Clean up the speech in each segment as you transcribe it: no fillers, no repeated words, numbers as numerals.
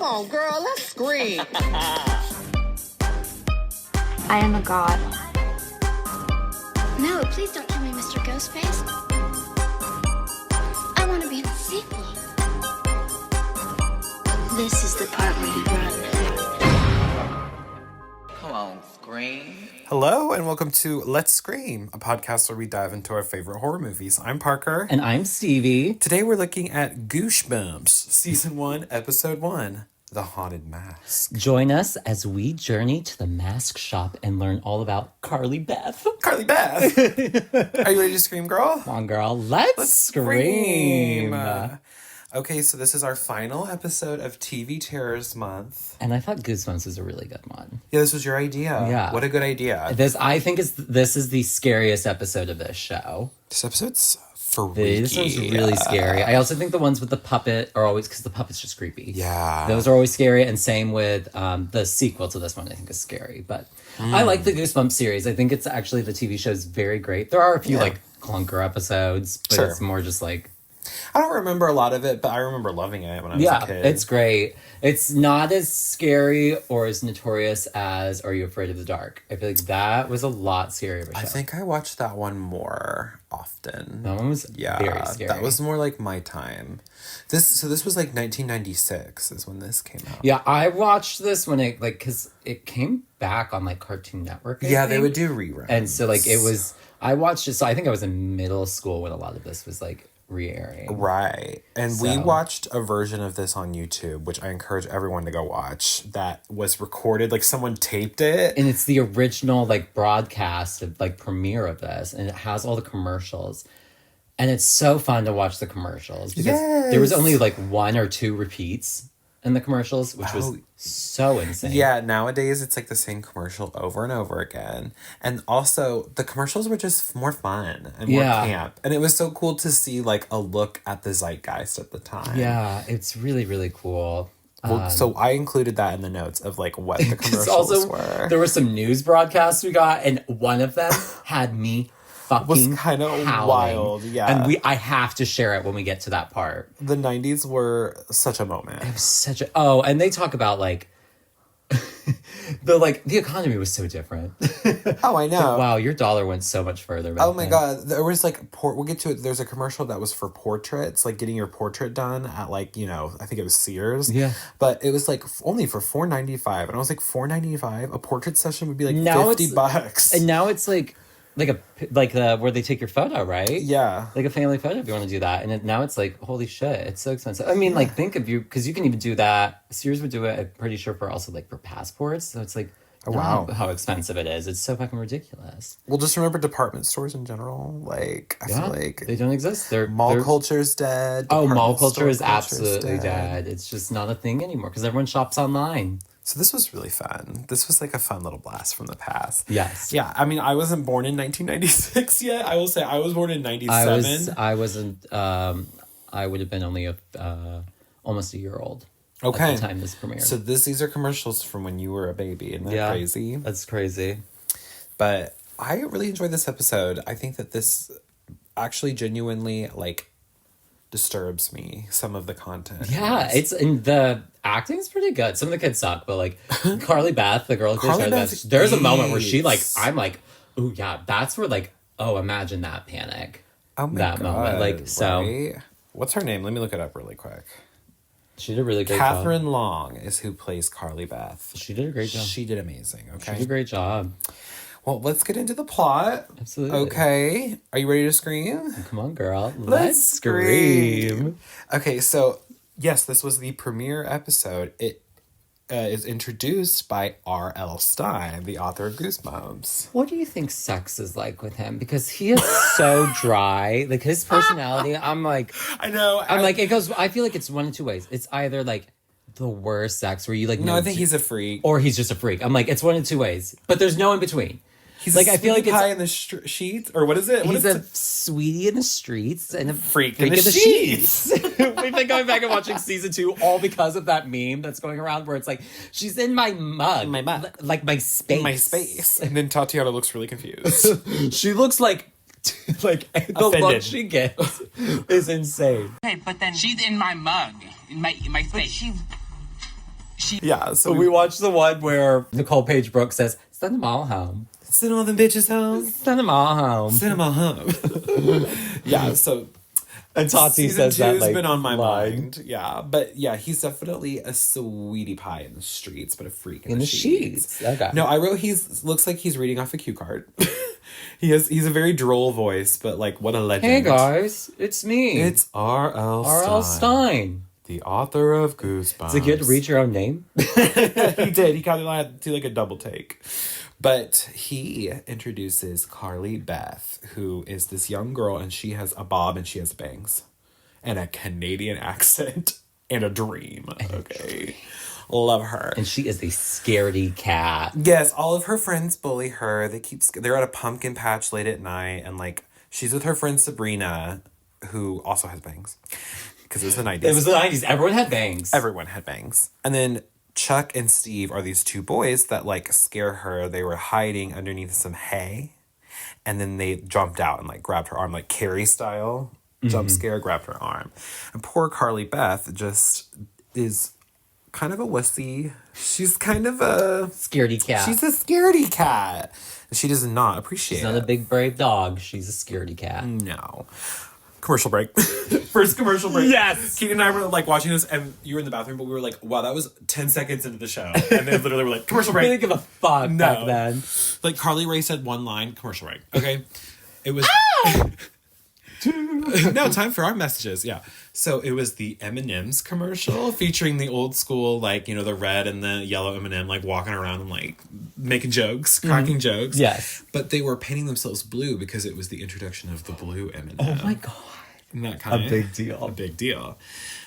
on, girl, let's scream. I am a god. No, please don't kill me, Mr. Ghostface. I want to be in the sequel. This is the part where you run. Come on, scream. Hello and welcome to Let's Scream, a podcast where we dive into our favorite horror movies. I'm Parker. And I'm Stevie. Today we're looking at Goosebumps, Season 1, Episode 1, The Haunted Mask. Join us as we journey to the mask shop and learn all about Carly Beth. Carly Beth! Are you ready to scream, girl? Come on, girl. Let's scream. Okay, so this is our final episode of TV Terrors Month. And I thought Goosebumps was a really good one. Yeah, this was your idea. Yeah. What a good idea. I think this is the scariest episode of this show. This episode's freaky. This one's really scary. I also think the ones with the puppet are always, because the puppet's just creepy. Yeah. Those are always scary, and same with the sequel to this one, I think is scary. But I like the Goosebumps series. I think it's actually, the TV show is very great. There are a few like clunker episodes, but it's more just like... I don't remember a lot of it, but I remember loving it when I was a kid. Yeah, it's great. It's not as scary or as notorious as Are You Afraid of the Dark? I feel like that was a lot scarier of a show. I think I watched that one more often. That one was very scary. That was more like my time. This was like 1996 is when this came out. Yeah, I watched this when it, like, because it came back on, like, Cartoon Network, I think. They would do reruns. And so, like, I watched it, so I think I was in middle school when a lot of this was, like, re-airing. Right. And we watched a version of this on YouTube, which I encourage everyone to go watch, that was recorded, like someone taped it. And it's the original, like, broadcast of, like, premiere of this, and it has all the commercials. And it's so fun to watch the commercials because there was only, like, 1 or 2 repeats in the commercials, which was so insane. Yeah, nowadays it's like the same commercial over and over again. And also, the commercials were just more fun and more camp. And it was so cool to see, like, a look at the zeitgeist at the time. Yeah, it's really, really cool. Well, so I included that in the notes of, like, what the commercials were. There were some news broadcasts we got, and one of them had me fucking was kind of wild, yeah. And I have to share it when we get to that part. The 90s were such a moment. It was such a... Oh, and they talk about, like... the economy was so different. Oh, I know. Wow, your dollar went so much further back Oh my god, there was like we'll get to it. There's a commercial that was for portraits, like getting your portrait done at, like, you know, I think it was Sears. Yeah. But it was like only for $4.95, and I was like, $4.95? A portrait session would be like $50. And now it's like where they take your photo, right? Yeah. Like a family photo if you want to do that. And now it's like, holy shit, it's so expensive. I mean, like, think of you, because you can even do that. Sears would do it, I'm pretty sure, for passports. So it's like, wow, how expensive it is. It's so fucking ridiculous. Well, just remember department stores in general. Like, I feel like they don't exist. Mall culture's dead. Oh, mall culture is absolutely dead. It's just not a thing anymore because everyone shops online. So this was really fun. This was like a fun little blast from the past. Yes. Yeah, I mean, I wasn't born in 1996 yet. I will say I was born in 97. I wasn't, I would have been only almost a year old. Okay. At the time this premiered. So these are commercials from when you were a baby. Isn't that crazy? That's crazy. But I really enjoyed this episode. I think that this actually genuinely, like, disturbs me, some of the content. Yeah, and the acting's pretty good. Some of the kids suck, but, like, Carly Beth, the girl who plays Carly Beth, there's a moment where she, like, I'm like, ooh, yeah, that's where, like, oh, imagine that panic. Oh my that God, moment. Like, so. Right? What's her name? Let me look it up really quick. She did a really great job. Catherine Long is who plays Carly Beth. She did a great job. She did amazing, okay? She did a great job. Well, let's get into the plot. Absolutely. Okay. Are you ready to scream? Come on, girl. Let's scream. Okay, so, yes, this was the premiere episode. It is introduced by R.L. Stine, the author of Goosebumps. What do you think sex is like with him? Because he is so dry. Like, his personality, I'm like... I know. it goes... I feel like it's one of two ways. It's either, like, the worst sex where you, like... No, I think he's a freak. Or he's just a freak. I'm like, it's one of two ways. But there's no in between. He's like, I feel like pie in the sheets, or what is it? He's a sweetie in the streets and a freak in the sheets. We've been going back and watching season 2 all because of that meme that's going around where it's like, she's in my mug. My mug. Like my space. My space. And then Tatiana looks really confused. She looks like the offended. look she gets is insane. Hey, but then she's in my mug, in my face. Yeah, so We watched the one where Nicole Page Brooks says, "Send them all home. send all them bitches home. Send them all home." Send them all home. Yeah, so And Tati season says that two's like been on my line. mind. Yeah, but yeah, he's definitely a sweetie pie in the streets, but a freak in, In the sheets. Okay. No, I wrote looks like he's reading off a cue card. He's a very droll voice, but like what a legend. Hey guys, it's me. It's R.L. R.L. Stine. The author of Goosebumps. Is it good to read your own name? He did. He kind of had to do like a double take. But he introduces Carly Beth, who is this young girl, and she has a bob and she has bangs. And a Canadian accent. And a dream. Okay. Love her. And she is a scaredy cat. Yes, all of her friends bully her. They're at a pumpkin patch late at night, and like she's with her friend Sabrina, who also has bangs. Because it was the 90s. It was the 90s. Everyone had bangs. Everyone had bangs. And then Chuck and Steve are these two boys that like scare her. They were hiding underneath some hay. And then they jumped out and like grabbed her arm, like Carrie style. Jump scare, grabbed her arm. And poor Carly Beth just is kind of a wussy. She's kind of a Scaredy cat. She's a scaredy cat. She does not appreciate She's not a big brave dog. She's a scaredy cat. No. Commercial break. First commercial break. Yes. Keaton and I were like watching this, and you were in the bathroom, but we were like, wow, that was 10 seconds into the show. And then literally we're like, commercial break. We didn't give a fuck back then. Like Carly Rae said one line, commercial break. Okay. It was no, time for our messages. Yeah. So it was the M&M's commercial featuring the old school, like, you know, the red and the yellow M&M, like walking around and like making jokes, cracking jokes. Yes. But they were painting themselves blue because it was the introduction of the blue M&M. Oh my god. Isn't that kind of A big deal. A big deal.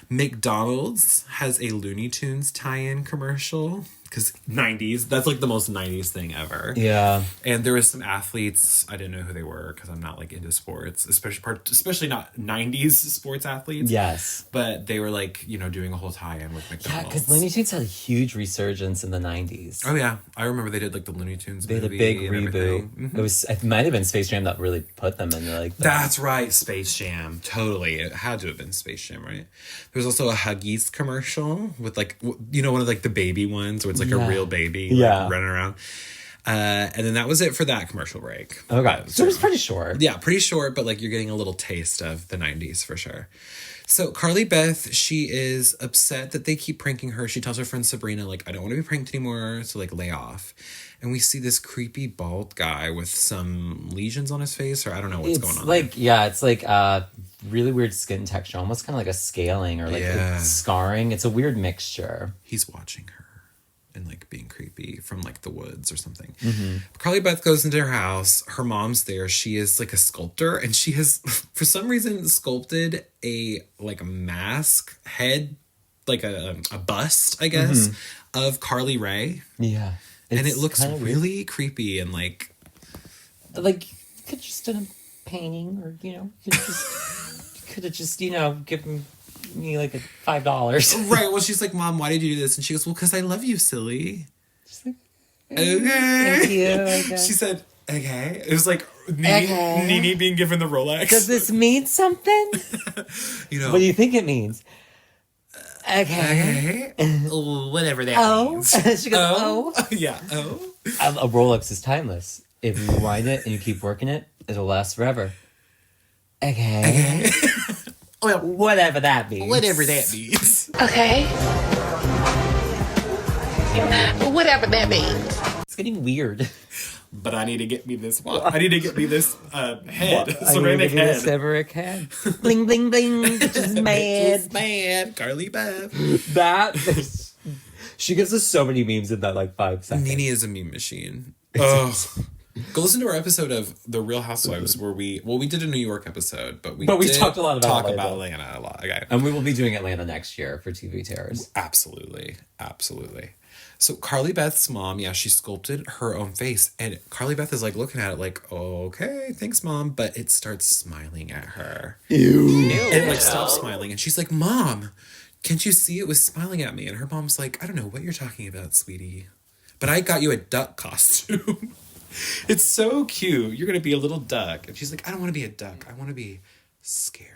McDonald's has a Looney Tunes tie-in commercial because 90s. That's like the most 90s thing ever. Yeah. And there was some athletes. I didn't know who they were because I'm not like into sports, especially not 90s sports athletes. Yes. But they were like, you know, doing a whole tie-in with Yeah, McDonald's. because Looney Tunes had a huge resurgence in the 90s. Oh yeah, I remember they did like the Looney Tunes. They had a movie big and reboot. everything. It might have been Space Jam that really put them into like That's right, Space Jam. Totally. It had to have been Space Jam, right? There was also a Huggies commercial with like, you know, one of like the baby ones where it's like a real baby like, running around. And then that was it for that commercial break. Okay. So it was pretty short. Yeah, pretty short, but like you're getting a little taste of the 90s for sure. So Carly Beth, she is upset that they keep pranking her. She tells her friend Sabrina, like, I don't want to be pranked anymore, so like lay off. And we see this creepy bald guy with some lesions on his face, or I don't know what's going on. It's like really weird skin texture, almost kind of like a scaling or like a scarring. It's a weird mixture. He's watching her and like being creepy from like the woods or something. Carly Beth goes into her house. Her mom's there. She is like a sculptor, and she has for some reason sculpted a like a mask head, like a bust, I guess, of Carly Rae. Yeah. And it looks really weird. creepy and like you could just done a painting, or you could have just given me like $5. right. Well, she's like, Mom, why did you do this? And she goes, well, because I love you, silly. Just like, Okay. thank you. I guess. She said, okay. It was like Nene being given the Rolex. Does this mean something? You know, What do you think it means? Okay. whatever that means. She goes, oh. Yeah. Oh. A Rolex is timeless. If you wind it and you keep working it, it'll last forever. Okay. Well, Whatever that means. whatever that means. Okay. Whatever that means. It's getting weird. But I need to get me this one. I need to get me this head. I Ceramic need head. a ceramic head. Bling, bling, bling. Bitch is mad. Mad. Carly Beth. She gives us so many memes in that like 5 seconds. Nene is a meme machine. Oh. Go listen to our episode of The Real Housewives where we did a New York episode, but we did talked a lot about Atlanta a lot. Okay. And we will be doing Atlanta next year for TV Terrors. Absolutely. So Carly Beth's mom, she sculpted her own face, and Carly Beth is like looking at it like, okay, thanks, Mom, but it starts smiling at her. Ew. And it like stops smiling, and she's like, Mom, can't you see it was smiling at me? And her mom's like, I don't know what you're talking about, sweetie, but I got you a duck costume. It's so cute. You're gonna be a little duck. And she's like, I don't want to be a duck. I want to be scary.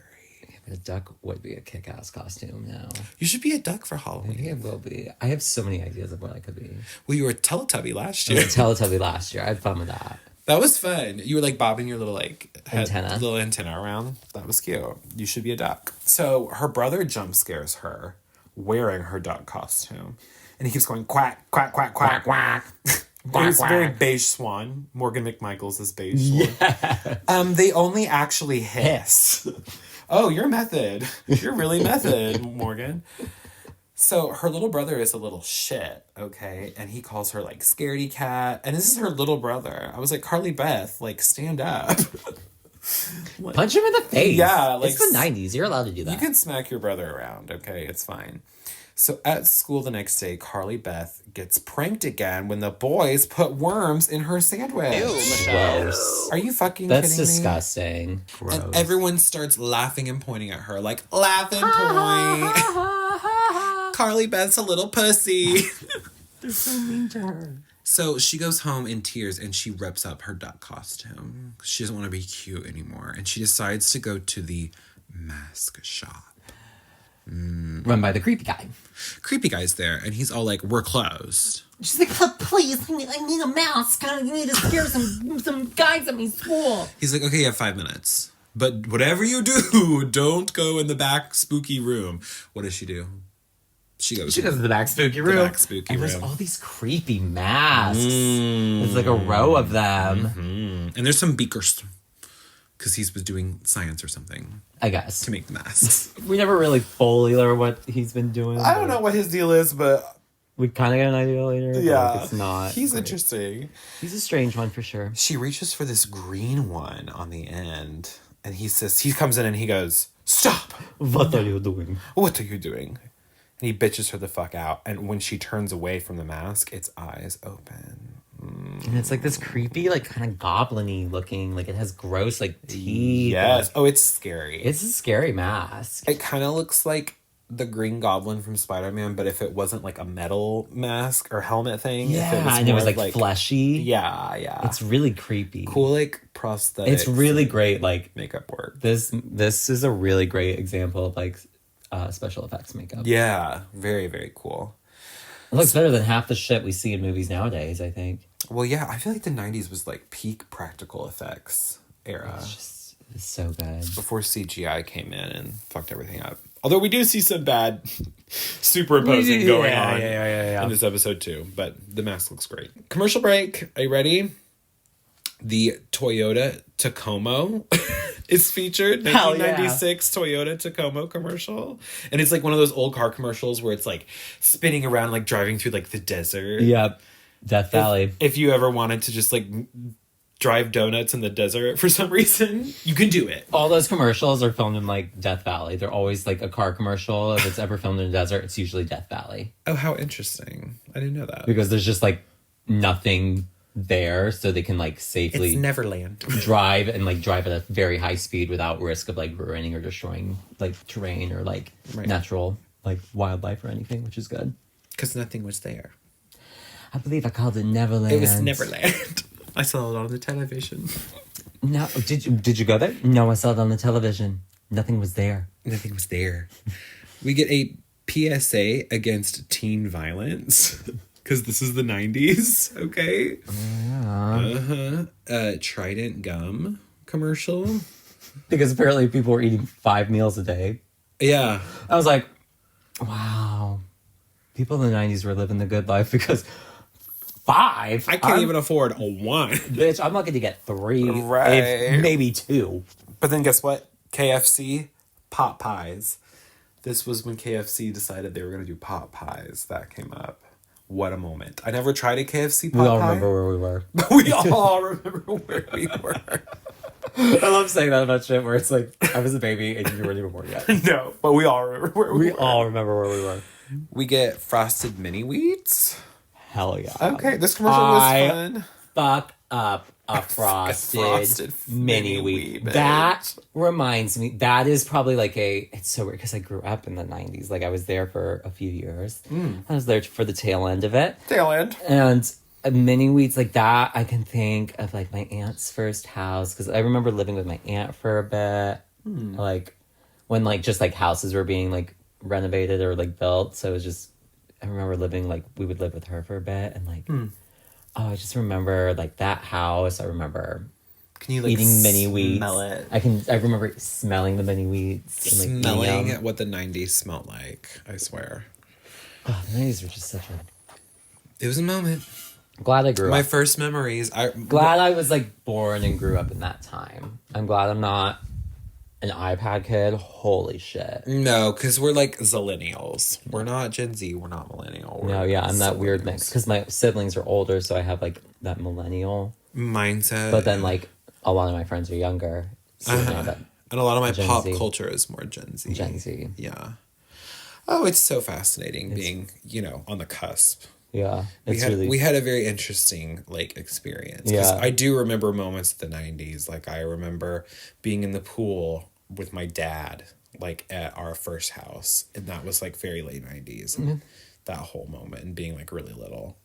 A duck would be a kick-ass costume now. You should be a duck for Maybe Halloween. it will be. I have so many ideas of what I could be. Well, you were a Teletubby last I year. was a Teletubby last year. I had fun with that. That was fun. You were like bobbing your little like Antenna. little antenna around. That was cute. You should be a duck. So her brother jump scares her wearing her duck costume. And he keeps going quack, quack, quack, quack, quack. It's very beige swan. Morgan McMichael's is beige swan. Yeah. They only actually hiss. Oh, you're method. You're really method, Morgan. So her little brother is a little shit, okay? And he calls her like scaredy cat. And this is her little brother. I was like, Carly Beth, like stand up. Punch him in the face. Yeah, like, it's the 90s. You're allowed to do that. You can smack your brother around, okay? It's fine. So at school the next day, Carly Beth gets pranked again when the boys put worms in her sandwich. Gross. Are you fucking That's kidding me? disgusting. Gross. And everyone starts laughing and pointing at her, like, laugh and point. Carly Beth's a little pussy. They're so mean to her. So she goes home in tears and she rips up her duck costume. She doesn't want to be cute anymore. And she decides to go to the mask shop. Run by the creepy guy. Creepy guy's there, and he's all like, we're closed. She's like, "Oh, please, I need a mask. I need to scare some guys at my school." He's like, okay, you have 5 minutes. But whatever you do, don't go in the back spooky room. What does she do? She goes to the back spooky room. The back spooky and room. there's all these creepy masks. There's like a row of them. And there's some beakers. Because he was doing science or something. I guess. To make the masks. We never really fully learn what he's been doing. I don't know what his deal is, but... We kind of get an idea later. Yeah. Like it's not. He's great. Interesting. He's a strange one for sure. She reaches for this green one on the end. And he says, he comes in and he goes, stop! What are you doing? What are you doing? And he bitches her the fuck out. And when she turns away from the mask, its eyes open. And it's like this creepy, like kind of goblin-y looking, like it has gross like teeth. Yes. Like, Oh, it's scary. it's a scary mask. It kind of looks like the Green Goblin from Spider-Man, but if it wasn't like a metal mask or helmet thing. Yeah, if it was and it was more like fleshy. Yeah, yeah. It's really creepy. Cool, like prosthetic. It's really great. Like makeup work. this is a really great example of like special effects makeup. Yeah, very, very cool. It looks better than half the shit we see in movies nowadays, I think. Well, yeah, I feel like the 90s was like peak practical effects era. It's so good. Before CGI came in and fucked everything up. Although we do see some bad superimposing going on in this episode too. But the mask looks great. Commercial break. Are you ready? The Toyota Tacoma is featured. 1996 Toyota Tacoma commercial. And it's like one of those old car commercials where it's like spinning around, like driving through like the desert. Yep. Death Valley. If you ever wanted to just like drive donuts in the desert for some reason, you can do it. All those commercials are filmed in like Death Valley. They're always like a car commercial. If it's ever filmed in the desert, it's usually Death Valley. Oh, how interesting. I didn't know that. Because there's just like nothing there, so they can like safely It's Neverland. drive and like drive at a very high speed without risk of like ruining or destroying like terrain or like natural like wildlife or anything, which is good. Because nothing was there. I believe I called it Neverland. It was Neverland. I saw it on the television. No, did you go there? No, I saw it on the television. Nothing was there. Nothing was there. We get a PSA against teen violence. Because this is the 90s, okay? Trident gum commercial. Because apparently people were eating 5 meals a day. Yeah. I was like, wow. People in the 90s were living the good life because 5? I can't even afford a 1. Bitch, I'm lucky to get 3. Right. If maybe 2. But then guess what? KFC, pot pies. This was when KFC decided they were going to do pot pies. That came up. What a moment. I never tried a KFC pot pie. We all remember where we were. We all remember where we were. I love saying that about shit where it's like, I was a baby and you weren't even born yet. No, but we all remember where we were. We all remember where we were. We get frosted mini wheats. Hell yeah. Okay, this commercial was fun. Fuck up a frosted mini wheat. bitch. That reminds me, that is probably like it's so weird because I grew up in the 90s. Like I was there for a few years. I was there for the tail end of it. Tail end. And mini wheats like that, I can think of like my aunt's first house because I remember living with my aunt for a bit. Like when like just like houses were being like renovated or like built. So it was just, I remember living like, we would live with her for a bit, and like, oh, I just remember like that house. I remember Can you like eating mini wheats. smell it? I remember smelling the mini wheats and like Smelling eating them. what the 90s smelled like, I swear. Oh, the 90s were just such a... It was a moment. Glad I grew My up. first memories. Glad I was like born and grew up in that time. I'm glad I'm not an iPad kid. Holy shit. No, because we're like zillennials. We're not Gen Z. We're not millennial. No, yeah, I'm that weird zillennials. mix. Because my siblings are older, so I have like that millennial. Mindset. But then like a lot of my friends are younger. So you know that and a lot of my Gen pop Z. culture is more Gen Z. Gen Z. Yeah. Oh, it's so fascinating being, on the cusp. Yeah. We had a very interesting like experience. 'Cause Yeah. I do remember moments of the 90s. Like I remember being in the pool with my dad, like at our first house. And that was like very late 90s. And that whole moment and being like really little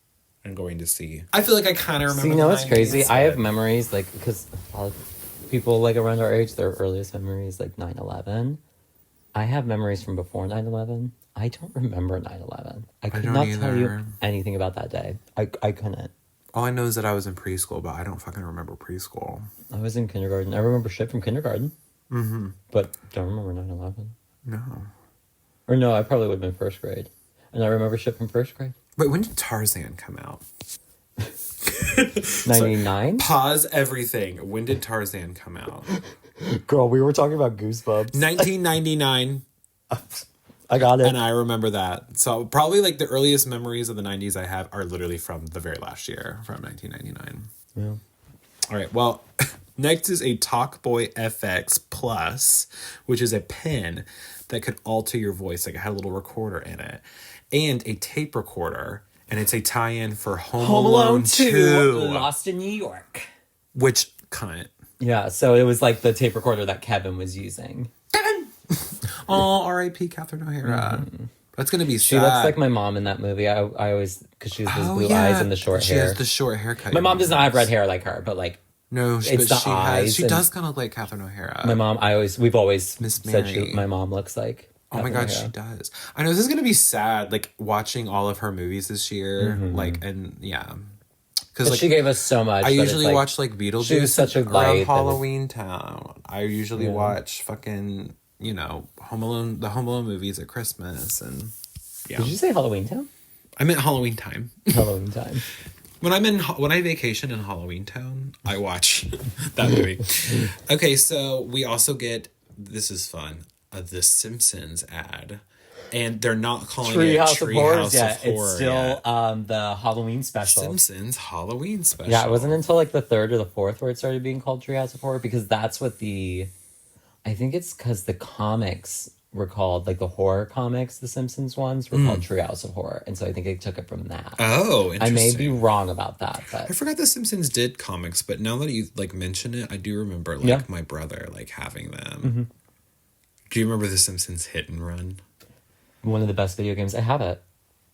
and going to see. I feel like I kind of remember. So, you know what's 90s, crazy? I have but- memories like, because a lot of people like around our age, their earliest memories like 9/11. I have memories from before 9/11. I don't remember 9/11. I could don't not tell you either. anything about that day. I couldn't. All I know is that I was in preschool, but I don't fucking remember preschool. I was in kindergarten. I remember shit from kindergarten. Mm-hmm. But don't remember 9/11. No. Or no, I probably would have been first grade. And I remember shit from first grade. Wait, when did Tarzan come out? 99? Pause everything. When did Tarzan come out? Girl, we were talking about Goosebumps. 1999. I got it. And I remember that. So probably like the earliest memories of the 90s I have are literally from the very last year, from 1999. Yeah. All right. Well, next is a Talkboy FX Plus, which is a pen that could alter your voice. Like it had a little recorder in it, and a tape recorder. And it's a tie-in for Home Alone 2. Lost in New York. Which cunt. Yeah, so it was like the tape recorder that Kevin was using. Oh, R.I.P. Catherine O'Hara. That's gonna be sad. She looks like my mom in that movie. I always, because she has those blue eyes and the short she hair. has the short haircut. My mom does not have red hair like her, but like No, it's but the she eyes. She and does kind of look like Catherine O'Hara. my mom, we've always Miss said Mary. my mom looks like. Oh my Catherine god, O'Hara. she does. I know this is gonna be sad, like watching all of her movies this year, like, and yeah, because like She gave us so much. I but it's usually like, watch like Beetlejuice. she was such a around light that was- Halloween Town. I usually watch fucking Home Alone, the Home Alone movies at Christmas, and yeah. Did you say Halloween Town? I meant Halloween Time. Halloween time. When I vacation in Halloween Town, I watch that movie. Okay, so we also get, this is fun, The Simpsons ad, and they're not calling Treehouse it of Horrors Treehouse yet. of Horror It's still yet. the Halloween special. Simpsons Halloween special. Yeah, it wasn't until like the third or the fourth where it started being called Treehouse of Horror, because that's what I think it's because the comics were called, like the horror comics, the Simpsons ones were called Treehouse of Horror, and so I think they took it from that. Oh, I interesting. may be wrong about that, I but forgot The Simpsons did comics, but now that you like mention it, I do remember like Yeah. my brother like having them. Do you remember The Simpsons Hit and Run? one of the best video games. I have it.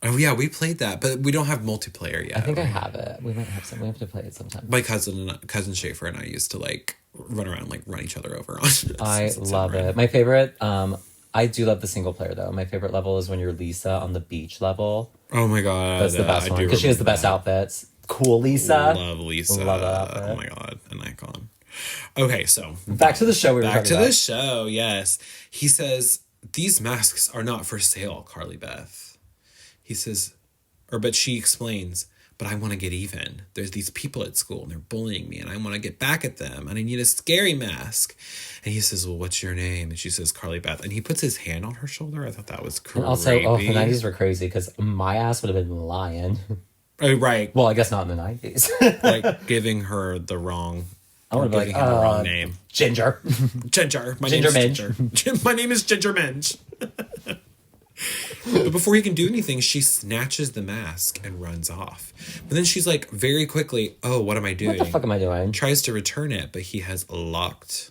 Oh yeah, we played that, but we don't have multiplayer yet. I think I have it. We might have some. We have to play it sometime. My cousin Schaefer and I used to like run around, like run each other over on. I love it. My favorite. I do love the single player though. My favorite level is when you're Lisa on the beach level. Oh my god, That's the best one because she has the best outfits. Cool Lisa. Love Lisa. Love that outfit. Oh my god, an icon. Okay, so Back to the show. back to the show. Yes, he says these masks are not for sale, Carly Beth. He says, but she explains, but I want to get even. There's these people at school and they're bullying me and I want to get back at them and I need a scary mask. And he says, well, what's your name? And she says, Carly Beth. And he puts his hand on her shoulder. I thought that was creepy. And also, the 90s were crazy because my ass would have been lying. Oh, right. Well, I guess not in the 90s. Like giving her the wrong... I would be like, giving her the wrong name. Ginger. Ginger. My Ginger name is Minge. Ginger. My name is Ginger Minge. But before he can do anything, she snatches the mask and runs off. But then she's like, very quickly, oh, what am I doing? What the fuck am I doing? Tries to return it, but he has locked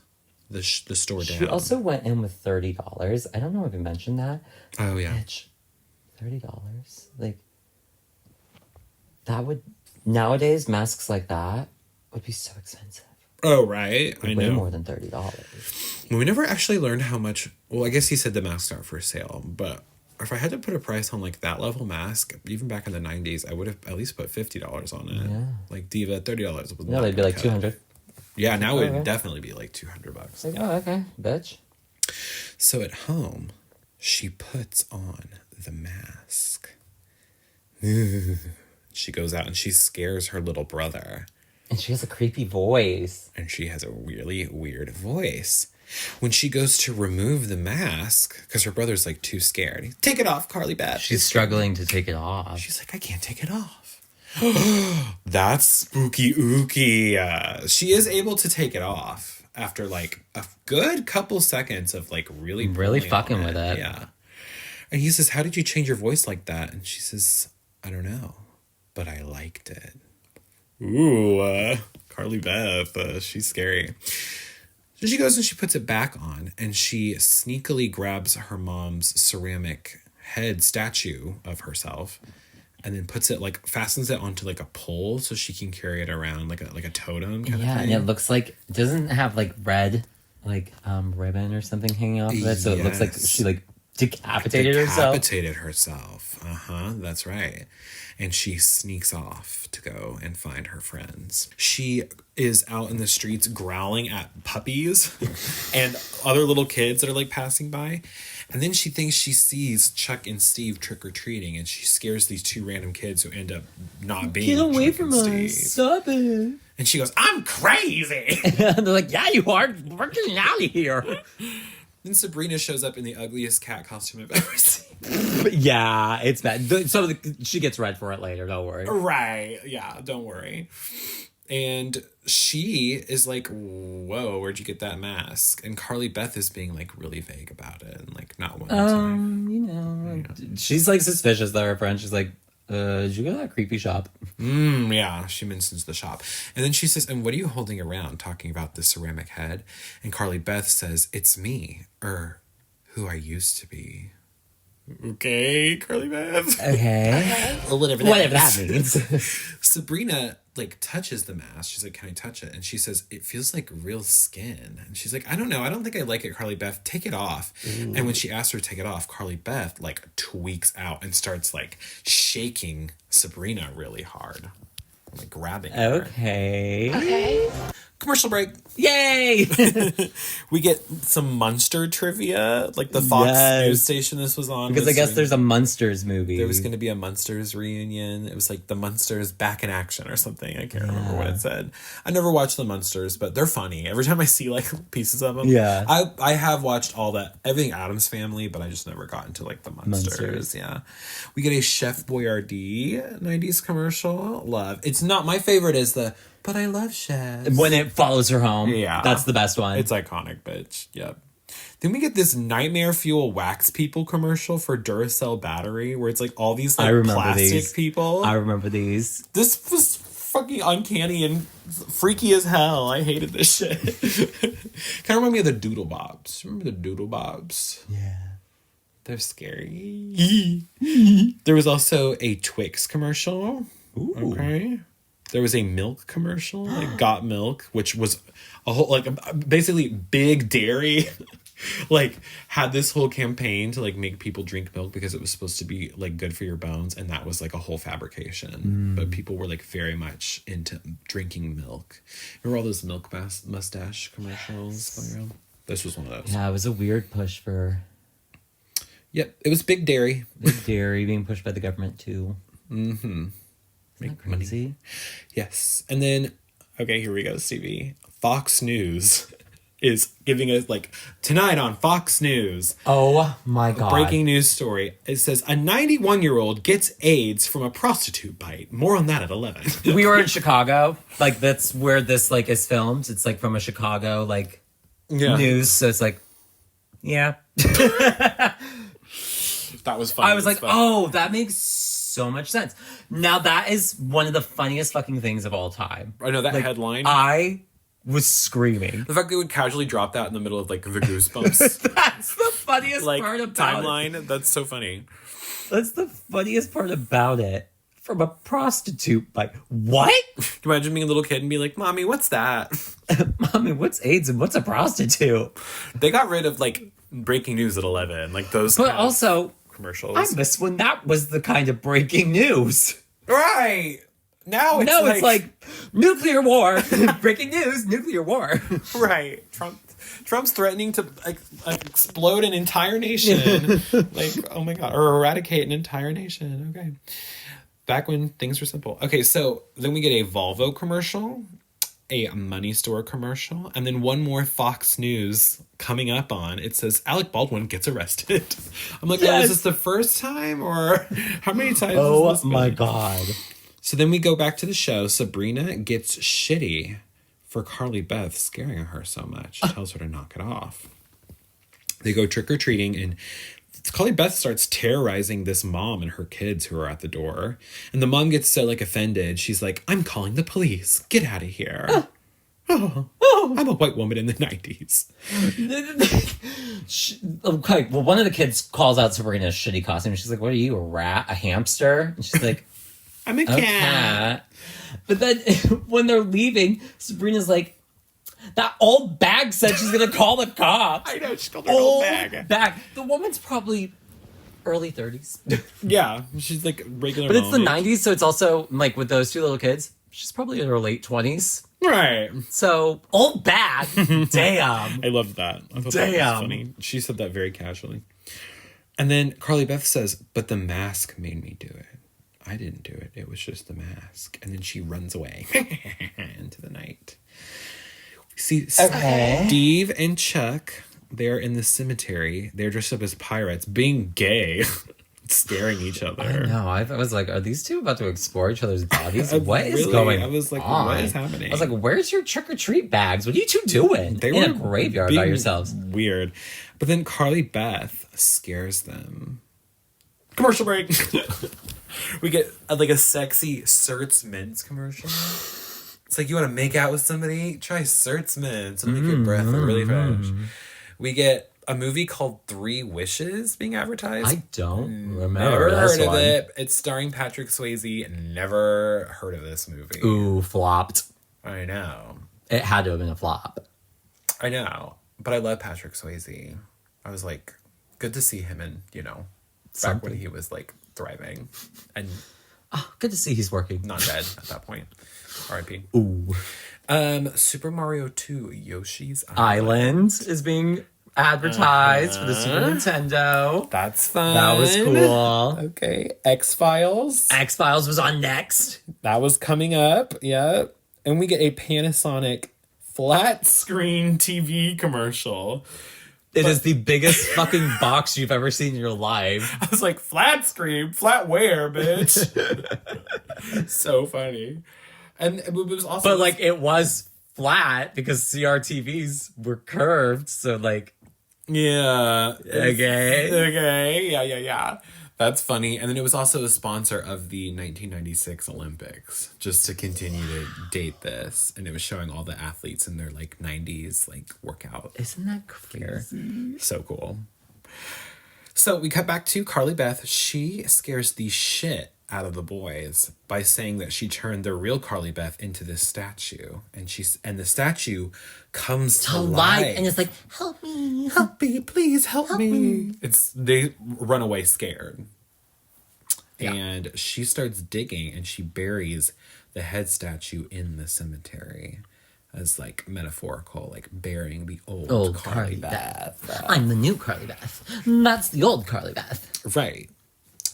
the store down. She also went in with $30. I don't know if you mentioned that. Oh, yeah. Bitch, $30? Like, that would... Nowadays, masks like that would be so expensive. Oh, right. I Way know. more than $30. We never actually learned how much. Well, I guess he said the masks aren't for sale, but if I had to put a price on like that level mask, even back in the 90s, I would have at least put $50 on it. Yeah. Like Diva, $30 was No, they'd be like 200. Yeah, now it Okay. would definitely be like $200. Like, oh, okay, bitch. So at home, she puts on the mask. She goes out and she scares her little brother. And she has a creepy voice. And she has a really weird voice. When she goes to remove the mask, because her brother's like too scared. Take it off, Carly Beth. She's struggling to take it off. She's like, I can't take it off. That's spooky ooky. She is able to take it off after like a good couple seconds of like really pulling fucking on with it. Yeah. And he says, how did you change your voice like that? And she says, I don't know, but I liked it. Ooh, Carly Beth, she's scary. So she goes and she puts it back on and she sneakily grabs her mom's ceramic head statue of herself and then puts it like fastens it onto like a pole so she can carry it around like a totem kind of Yeah, thing. and it looks like doesn't have like red ribbon or something hanging off of it, so it looks like Yes. she like decapitated herself. Decapitated herself. That's right. And she sneaks off to go and find her friends. She is out in the streets growling at puppies and other little kids that are like passing by. And then she thinks she sees Chuck and Steve trick-or-treating and she scares these two random kids who end up not being Get away Chuck from and us! Steve. Stop it! And she goes, I'm crazy! And they're like, "Yeah, you are. We're getting out of here." Then Sabrina shows up in the ugliest cat costume I've ever seen. Yeah, it's bad. So she gets red for it later. Don't worry. Right. Yeah, don't worry. And she is like, whoa, where'd you get that mask? And Carly Beth is being like really vague about it and like not wanting to. She's like suspicious that her friend. She's like, did you go to that creepy shop? Yeah, she mentions the shop. And then she says, and what are you holding around? Talking about the ceramic head. And Carly Beth says, it's me, or who I used to be. Okay, Carly Beth. Okay. Or whatever that means. Sabrina like touches the mask. She's like, can I touch it? And she says, it feels like real skin. And she's like, I don't know. I don't think I like it, Carly Beth. Take it off. Ooh. And when she asks her to take it off, Carly Beth like tweaks out and starts like shaking Sabrina really hard. Like grabbing her. Okay. Commercial break. Yay! We get some Munster trivia, like the Fox News station this was on. Because I guess there's a Munsters movie. There was going to be a Munsters reunion. It was like the Munsters back in action or something. I can't remember what it said. I never watched the Munsters, but they're funny. Every time I see like pieces of them. Yeah. I have watched all that, everything Addams Family, but I just never got into like the Munsters. Yeah. We get a Chef Boyardee 90s commercial. Love. It's not, my favorite is the, but I love chefs. When it follows her home. Yeah. That's the best one. It's iconic, bitch. Yep. Then we get this Nightmare Fuel wax people commercial for Duracell battery where it's like all these like plastic these. people. I remember these. This was fucking uncanny and freaky as hell. I hated this shit. Kind of remind me of the Doodle Bobs. Remember the Doodle Bobs? Yeah. They're scary. There was also a Twix commercial. Ooh. Okay. There was a milk commercial, like Got Milk, which was a whole, like, basically Big Dairy, like, had this whole campaign to, like, make people drink milk because it was supposed to be, like, good for your bones, and that was, like, a whole fabrication. But people were, like, very much into drinking milk. Remember all those milk mustache commercials going around? This was one of those. Yeah, it was a weird push for Yep, it was Big Dairy. Big Dairy being pushed by the government, too. Mm-hmm. Isn't that crazy? Yes. And then, okay, here we go, Stevie. Fox News is giving us, like, tonight on Fox News. Oh, my God. Breaking news story. It says, a 91-year-old gets AIDS from a prostitute bite. More on that at 11. We were in Chicago. Like, that's where this, like, is filmed. It's, like, from a Chicago, like, news. So it's like, yeah. That was funny. I was like, oh, that makes so much sense. Now that is one of the funniest fucking things of all time. I know that like, headline. I was screaming. The fact they would casually drop that in the middle of like the Goosebumps That's the funniest like part about timeline. That's so funny. That's the funniest part about it. from a prostitute. Like, what? Imagine being a little kid and be like, Mommy, what's that? Mommy, what's AIDS and what's a prostitute? They got rid of, like, breaking news at 11. Like, those But kind of also, commercials. I miss when that was the kind of breaking news. Right. Now it's No, it's like nuclear war. Breaking news, nuclear war. Right. Trump's threatening to explode an entire nation. Like, oh my God. Or eradicate an entire nation. Okay. Back when things were simple. Okay, so then we get a Volvo commercial, a money store commercial, and then one more Fox News coming up on. It says Alec Baldwin gets arrested. I'm like, oh, is this the first time? Or how many times Oh has this my been? God. So then we go back to the show. Sabrina gets shitty for Carly Beth scaring her so much. She tells her to knock it off. They go trick-or-treating, and Carly Beth starts terrorizing this mom and her kids who are at the door. And the mom gets so, like, offended. She's like, I'm calling the police. Get out of here. I'm a white woman in the 90s. Okay, well, one of the kids calls out Sabrina's shitty costume. She's like, what are you, a rat? A hamster? And she's like, I'm a cat. But then when they're leaving, Sabrina's like, that old bag said she's going to call the cops. I know, she called her an old bag. The woman's probably early 30s. Yeah, she's like regular But it's the mom. 90s, so it's also, like, with those two little kids, she's probably in her late 20s. Right. So, old bag. Damn. I loved that. I thought that was Damn. funny. She said that very casually. And then Carly Beth says, but the mask made me do it. I didn't do it. It was just the mask. And then she runs away into the night. See, Steve and Chuck, they're in the cemetery. They're dressed up as pirates, being gay, scaring each other. I know. I was like, are these two about to explore each other's bodies? What is going on? I was like, what is happening? I was like, where's your trick-or-treat bags? What are you two doing in a graveyard by being yourselves? Weird. But then Carly Beth scares them. Commercial break. We get like a sexy Certs Mints commercial. It's like, you want to make out with somebody? Try Certs Mints. It'll make your breath really fresh. We get a movie called 3 Wishes being advertised. I don't remember. Never this heard of one. it. It's starring Patrick Swayze. Never heard of this movie. Ooh, flopped. I know. It had to have been a flop. I know. But I love Patrick Swayze. I was like, good to see him in, back when he was like thriving and Good to see he's working. not dead at that point. R.I.P. Ooh. Super Mario 2 Yoshi's Island is being advertised for the Super Nintendo. That's fun. That was cool. Okay. X-Files. X-Files was on next. That was coming up. Yeah. And we get a Panasonic flat screen TV commercial. It is the biggest fucking box you've ever seen in your life. I was like, flat screen? Flat where, bitch? So funny. And it was also... But, like, it was flat because CRTVs were curved, so, like... Yeah. Okay. Okay. Yeah. That's funny. And then it was also a sponsor of the 1996 Olympics, just to continue to date this. And it was showing all the athletes in their, like, 90s, like, workout. Isn't that crazy? So cool. So we cut back to Carly Beth. She scares the shit out of the boys by saying that she turned the real Carly Beth into this statue, and the statue comes to life, and it's like, help me, please help me. They run away scared. Yeah. And she starts digging, and she buries the head statue in the cemetery as like metaphorical, like burying the old Carly Beth. I'm the new Carly Beth. That's the old Carly Beth. Right.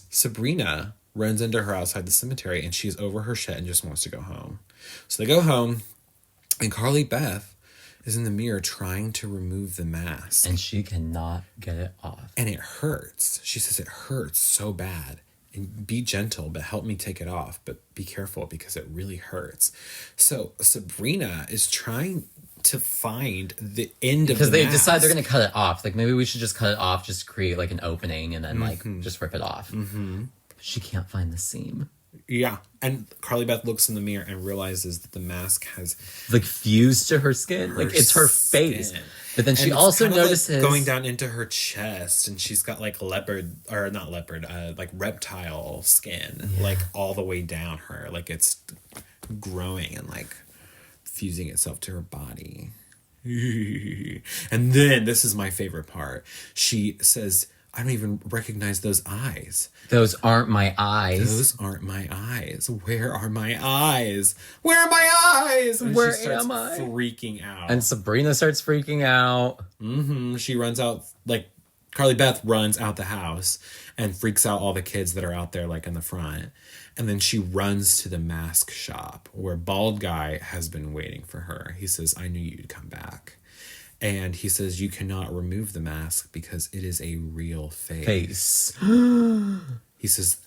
Sabrina runs into her outside the cemetery, and she's over her shit and just wants to go home. So they go home, and Carly Beth is in the mirror trying to remove the mask. And she cannot get it off. And it hurts. She says it hurts so bad. And be gentle, but help me take it off. But be careful because it really hurts. So Sabrina is trying to find the end of the Because they mask. decide they're going to cut it off. Like, maybe we should just cut it off, just create, like, an opening and then, like, just rip it off. Mm-hmm. She can't find the seam. Yeah. And Carly Beth looks in the mirror and realizes that the mask has Like fused to her skin. Like it's her face. skin. But then she And it's also kind of, notices going down into her chest, and she's got like like reptile skin, like all the way down her, like it's growing and like fusing itself to her body. And then this is my favorite part. She says, I don't even recognize those eyes. Those aren't my eyes. Those aren't my eyes. Where are my eyes? Where are my eyes? And Where she starts am I? freaking out. And Sabrina starts freaking out. She runs out, like, Carly Beth runs out the house and freaks out all the kids that are out there, like, in the front. And then she runs to the mask shop where Bald Guy has been waiting for her. He says, I knew you'd come back. And he says, you cannot remove the mask because it is a real face. He says,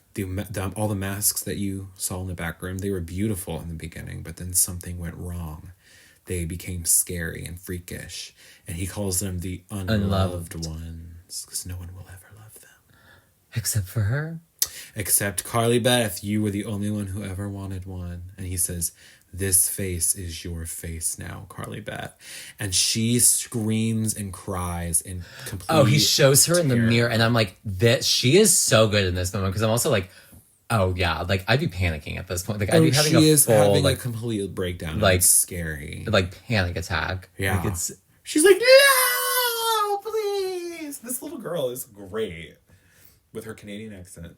all the masks that you saw in the back room, they were beautiful in the beginning, but then something went wrong. They became scary and freakish. And he calls them the unloved ones because no one will ever love them. Except for her. Except Carly Beth, you were the only one who ever wanted one. And he says, this face is your face now, Carly Beth. And she screams and cries in complete Oh, he shows her in the terror. mirror, and I'm like, she is so good in this moment, because I'm also like, oh yeah, like I'd be panicking at this point. Like I'd be having she is full, having like, a complete breakdown. like, It's scary. like panic attack. Yeah. Like it's She's like, no, please. This little girl is great with her Canadian accent.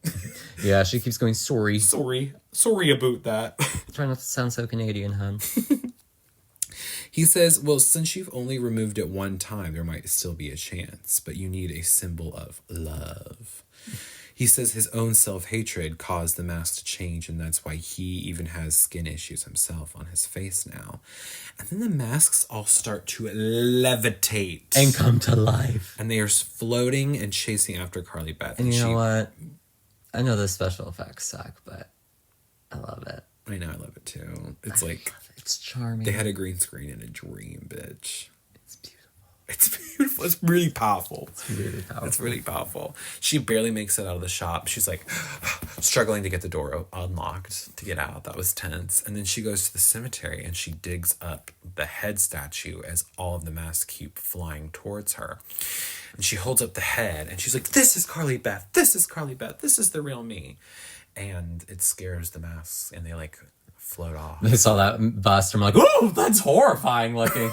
yeah, she keeps going, sorry. Sorry about that. Try not to sound so Canadian, hun. He says, well, since you've only removed it one time, there might still be a chance, but you need a symbol of love. He says his own self-hatred caused the mask to change, and that's why he even has skin issues himself on his face now. And then the masks all start to levitate. And come to life. And they are floating and chasing after Carly Beth. And you know what? I know the special effects suck, but I love it. I know, I love it too. It's like, It's charming. they had a green screen in a dream, bitch. It's beautiful. It's beautiful. It's really powerful. It's really powerful. It's really powerful. She barely makes it out of the shop. She's like struggling to get the door unlocked to get out. That was tense. And then she goes to the cemetery and she digs up the head statue as all of the masks keep flying towards her. And she holds up the head and she's like, this is Carly Beth. This is Carly Beth. This is the real me. And it scares the masks and they like float off. They saw that bust and were like, oh, that's horrifying looking.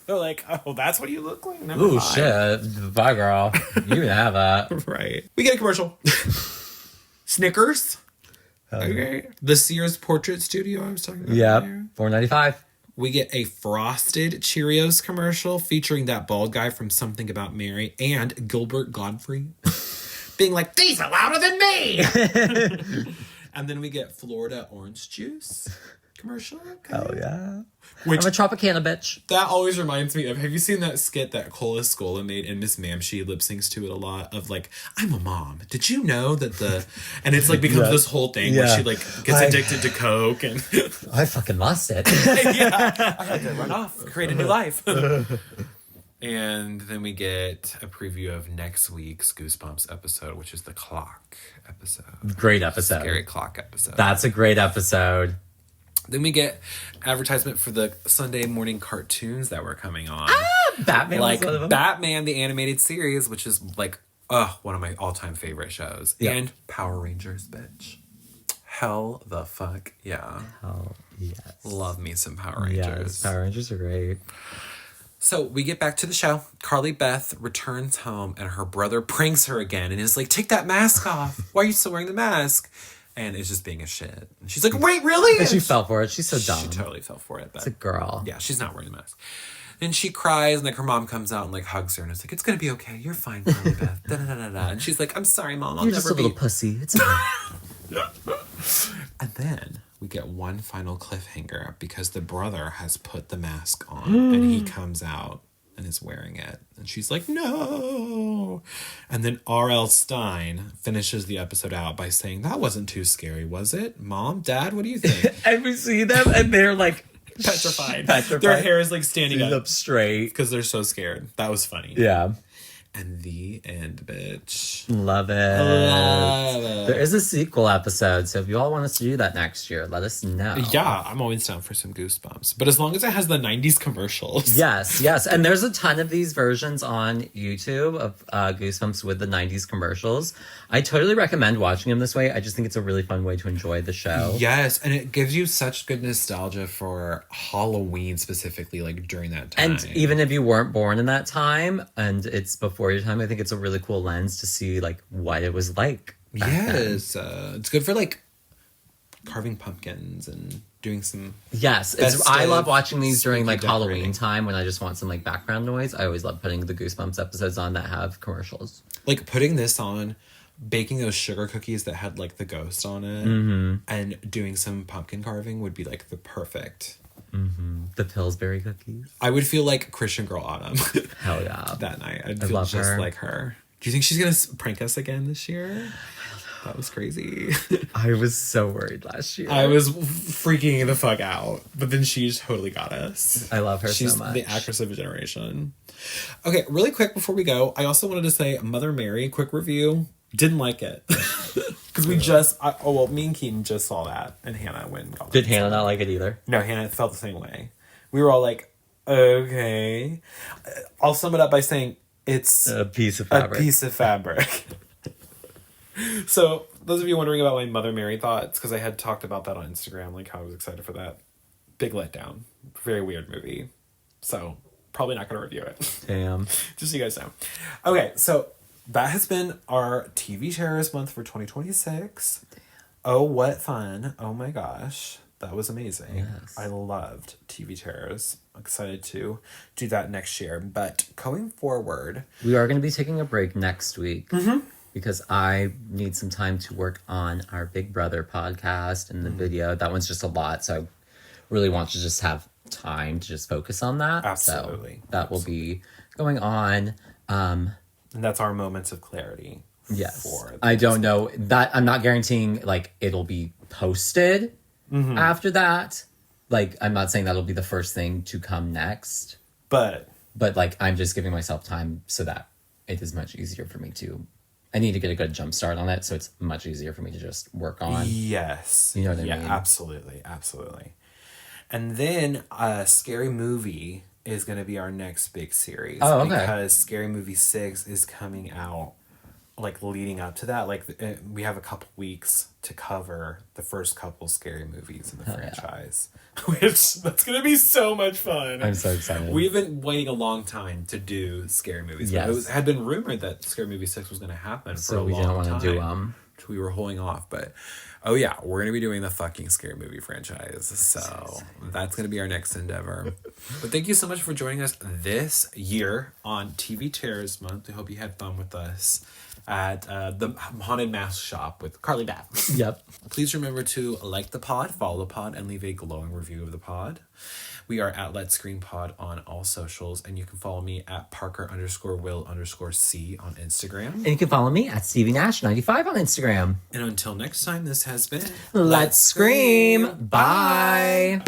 They're like, oh, that's what you look like? Never Ooh, mind. shit. Bye, girl. You can have that. Right. We get a commercial. Snickers. Okay. The Sears Portrait Studio I was talking about. Yep. earlier. $4.95. We get a Frosted Cheerios commercial featuring that bald guy from Something About Mary and Gilbert Godfrey being like, these are louder than me. And then we get Florida Orange Juice commercial. Okay. Oh, yeah. Which I'm a Tropicana bitch. that always reminds me of, have you seen that skit that Cola Scola made and Miss Mamshi lip syncs to it a lot of like, I'm a mom. Did you know that the, and it's like becomes this whole thing where Yeah. she like gets addicted to Coke and I fucking lost it. yeah, I had to run off, create a new life. And then we get a preview of next week's Goosebumps episode, which is the clock episode. Great episode. Scary clock episode. That's a great episode. Then we get advertisement for the Sunday morning cartoons that were coming on. Batman Like was one of them. Batman, the animated series, which is like, one of my all-time favorite shows. Yeah. And Power Rangers, bitch. Hell the fuck yeah. Oh, yes. Love me some Power Rangers. Yes, Power Rangers are great. So we get back to the show. Carly Beth returns home and her brother pranks her again and is like, take that mask off. Why are you still wearing the mask? And is just being a shit. And she's like, wait, really? And she fell for it. She's so dumb. She totally fell for it. But It's a girl. yeah, she's not wearing the mask. And she cries and like her mom comes out and like hugs her and is like, it's gonna be okay. You're fine, Carly Beth. Da, da, da, da, da. And she's like, I'm sorry, Mom. I'll You're just a never little be. pussy. It's okay. And then we get one final cliffhanger because the brother has put the mask on and he comes out and is wearing it. And she's like, no. And then R.L. Stine finishes the episode out by saying, that wasn't too scary, was it? Mom, Dad, what do you think? And we see them and they're like Petrified. Petrified. Their hair is like standing up up straight. because they're so scared. That was funny. Yeah. And the end, bitch. Love it. Love it. There is a sequel episode, so if you all want us to do that next year, let us know. Yeah, I'm always down for some Goosebumps. But as long as it has the 90s commercials. Yes, yes. And there's a ton of these versions on YouTube of Goosebumps with the 90s commercials. I totally recommend watching them this way. I just think it's a really fun way to enjoy the show. Yes, and it gives you such good nostalgia for Halloween specifically, like during that time. And even if you weren't born in that time and it's before your time, I think it's a really cool lens to see like what it was like. Yes, it's good for like carving pumpkins and doing some. Yes, I love watching these during like Halloween time when I just want some like background noise. I always love putting the Goosebumps episodes on that have commercials. Like putting this on, baking those sugar cookies that had like the ghost on it, and doing some pumpkin carving would be like the perfect. The Pillsbury cookies. I would feel like Christian Girl Autumn. Hell yeah. That night. I'd feel just like her. Do you think she's going to prank us again this year? That was crazy. I was so worried last year. I was freaking the fuck out. But then she totally got us. I love her She's so much. the actress of a generation. Okay, really quick before we go, I also wanted to say Mother Mary, quick review. Didn't like it. Because me and Keaton just saw that. And Hannah went and got Did Hannah not like it either? No, Hannah felt the same way. We were all like, okay. I'll sum it up by saying it's a piece of fabric. So, those of you wondering about my Mother Mary thoughts, because I had talked about that on Instagram, like how I was excited for that. Big letdown. Very weird movie. So, probably not going to review it. Damn. Just so you guys know. Okay, so that has been our TV Terrorist Month for 2026. Damn. Oh, what fun. Oh my gosh. That was amazing. Yes. I loved TV Terrors. I'm excited to do that next year. But going forward... We are going to be taking a break next week. Because I need some time to work on our Big Brother podcast and the video. That one's just a lot, so I really want to just have time to just focus on that. Absolutely. So that will be going on. And that's our moments of clarity. Yes. I don't know. That I'm not guaranteeing, like, it'll be posted after that. Like, I'm not saying that'll be the first thing to come next. But, like, I'm just giving myself time so that it is much easier for me to... I need to get a good jump start on it, so it's much easier for me to just work on. Yes. You know what I mean? Yeah, absolutely. Absolutely. And then Scary Movie is going to be our next big series. Oh, okay. Because Scary Movie 6 is coming out, like, leading up to that. Like, we have a couple weeks to cover the first couple scary movies in the franchise. Yeah. Which, that's going to be so much fun. I'm so excited. We've been waiting a long time to do scary movies. Yes. But it had been rumored that Scary Movie 6 was going to happen for a long time. So we didn't want to do them. We were holding off, but oh yeah, we're going to be doing the fucking Scary Movie franchise. So that's going to be our next endeavor. But thank you so much for joining us this year on TV Terrors Month. We hope you had fun with us at the Haunted Mask Shop with Carly Bath. Yep. Please remember to like the pod, follow the pod, and leave a glowing review of the pod. We are at Let's Screen Pod on all socials, and you can follow me at Parker_Will_C on Instagram. And you can follow me at StevieNash95 on Instagram. And until next time, this has been Let's Scream. Bye.